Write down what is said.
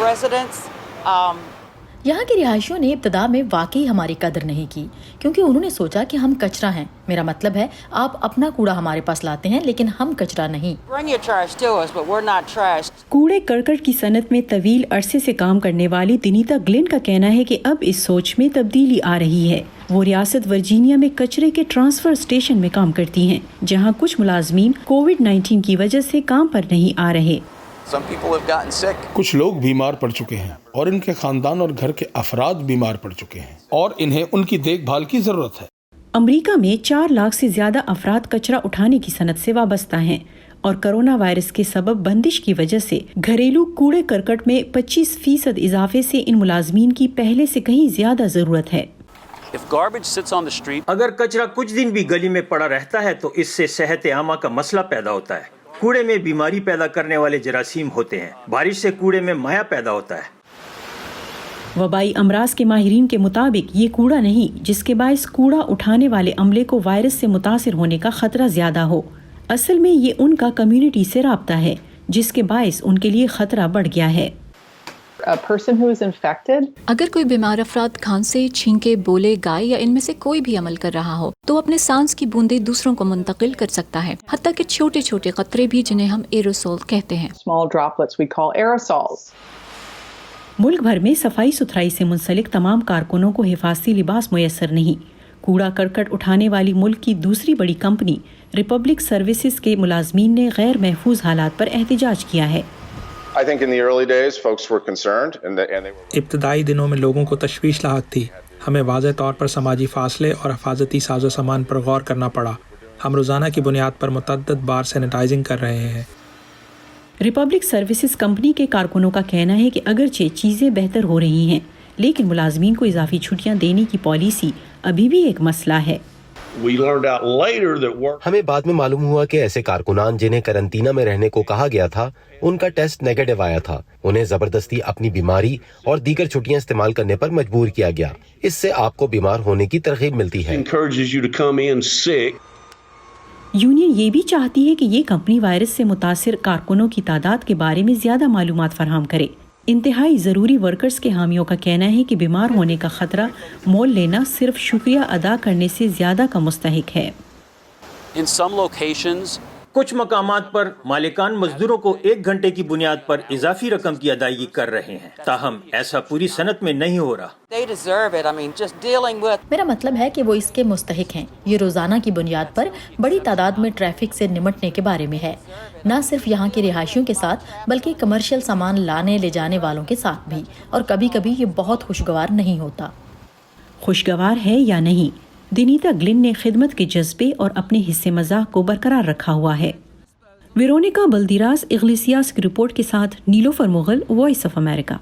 residents. یہاں کے رہائشیوں نے ابتدا میں واقعی ہماری قدر نہیں کی کیونکہ انہوں نے سوچا کہ ہم کچرا ہیں. میرا مطلب ہے آپ اپنا کوڑا ہمارے پاس لاتے ہیں لیکن ہم کچرا نہیں. Bring your trash to us, but we're not trash. کوڑے کرکٹ کی صنعت میں طویل عرصے سے کام کرنے والی دنیتا گلن کا کہنا ہے کہ اب اس سوچ میں تبدیلی آ رہی ہے. وہ ریاست ورجینیا میں کچرے کے ٹرانسفر اسٹیشن میں کام کرتی ہیں جہاں کچھ ملازمین کووڈ-19 کی وجہ سے کام پر نہیں آ رہے. کچھ لوگ بیمار پڑ چکے ہیں اور ان کے خاندان اور گھر کے افراد بیمار پڑ چکے ہیں اور انہیں ان کی دیکھ بھال کی ضرورت ہے. امریکہ میں 4 لاکھ سے زیادہ افراد کچرا اٹھانے کی صنعت سے وابستہ ہیں اور کرونا وائرس کے سبب بندش کی وجہ سے گھریلو کوڑے کرکٹ میں 25% اضافے سے ان ملازمین کی پہلے سے کہیں زیادہ ضرورت ہے. اگر کچرا کچھ دن بھی گلی میں پڑا رہتا ہے تو اس سے صحت عامہ کا مسئلہ پیدا ہوتا ہے. کوڑے میں بیماری پیدا کرنے والے جراثیم ہوتے ہیں. بارش سے کوڑے میں مائع پیدا ہوتا ہے. وبائی امراض کے ماہرین کے مطابق یہ کوڑا نہیں جس کے باعث کوڑا اٹھانے والے عملے کو وائرس سے متاثر ہونے کا خطرہ زیادہ ہو. اصل میں یہ ان کا کمیونٹی سے رابطہ ہے جس کے باعث ان کے لیے خطرہ بڑھ گیا ہے. اگر کوئی بیمار افراد کھانسے، چھینکے، بولے، گائے یا ان میں سے کوئی بھی عمل کر رہا ہو تو اپنے سانس کی بوندیں دوسروں کو منتقل کر سکتا ہے، حتیٰ کہ چھوٹے چھوٹے قطرے بھی جنہیں ہم ایروسول کہتے ہیں. ملک بھر میں صفائی ستھرائی سے منسلک تمام کارکنوں کو حفاظتی لباس میسر نہیں. کوڑا کرکٹ اٹھانے والی ملک کی دوسری بڑی کمپنی ریپبلک سروسز کے ملازمین نے غیر محفوظ حالات پر احتجاج کیا ہے. ابتدائی دنوں میں لوگوں کو تشویش لاحق تھی. ہمیں واضح طور پر سماجی فاصلے اور حفاظتی ساز و سامان پر غور کرنا پڑا. ہم روزانہ کی بنیاد پر متعدد بار سینیٹائزنگ کر رہے ہیں. ریپبلک سروسز کمپنی کے کارکنوں کا کہنا ہے کہ اگرچہ چیزیں بہتر ہو رہی ہیں لیکن ملازمین کو اضافی چھٹیاں دینے کی پالیسی ابھی بھی ایک مسئلہ ہے. ہمیں بعد میں معلوم ہوا کہ ایسے کارکنان جنہیں قرنطینہ میں رہنے کو کہا گیا تھا ان کا ٹیسٹ نیگیٹو آیا تھا. انہیں زبردستی اپنی بیماری اور دیگر چھٹیاں استعمال کرنے پر مجبور کیا گیا. اس سے آپ کو بیمار ہونے کی ترغیب ملتی ہے. یونین یہ بھی چاہتی ہے کہ یہ کمپنی وائرس سے متاثر کارکنوں کی تعداد کے بارے میں زیادہ معلومات فراہم کرے. انتہائی ضروری ورکرز کے حامیوں کا کہنا ہے کہ بیمار ہونے کا خطرہ مول لینا صرف شکریہ ادا کرنے سے زیادہ کا مستحق ہے. کچھ مقامات پر مالکان مزدوروں کو 1 گھنٹے کی بنیاد پر اضافی رقم کی ادائیگی کر رہے ہیں، تاہم ایسا پوری صنعت میں نہیں ہو رہا. میرا مطلب ہے کہ وہ اس کے مستحق ہیں. یہ روزانہ کی بنیاد پر بڑی تعداد میں ٹریفک سے نمٹنے کے بارے میں ہے، نہ صرف یہاں کے رہائشیوں کے ساتھ بلکہ کمرشل سامان لانے لے جانے والوں کے ساتھ بھی. اور کبھی کبھی یہ بہت خوشگوار نہیں ہوتا. خوشگوار ہے یا نہیں، دنیتا گلن نے خدمت کے جذبے اور اپنے حصے مزاح کو برقرار رکھا ہوا ہے. ویرونیکا بلدیراس اگلیسیاس کی رپورٹ کے ساتھ نیلوفر مغل، وائس آف امریکہ.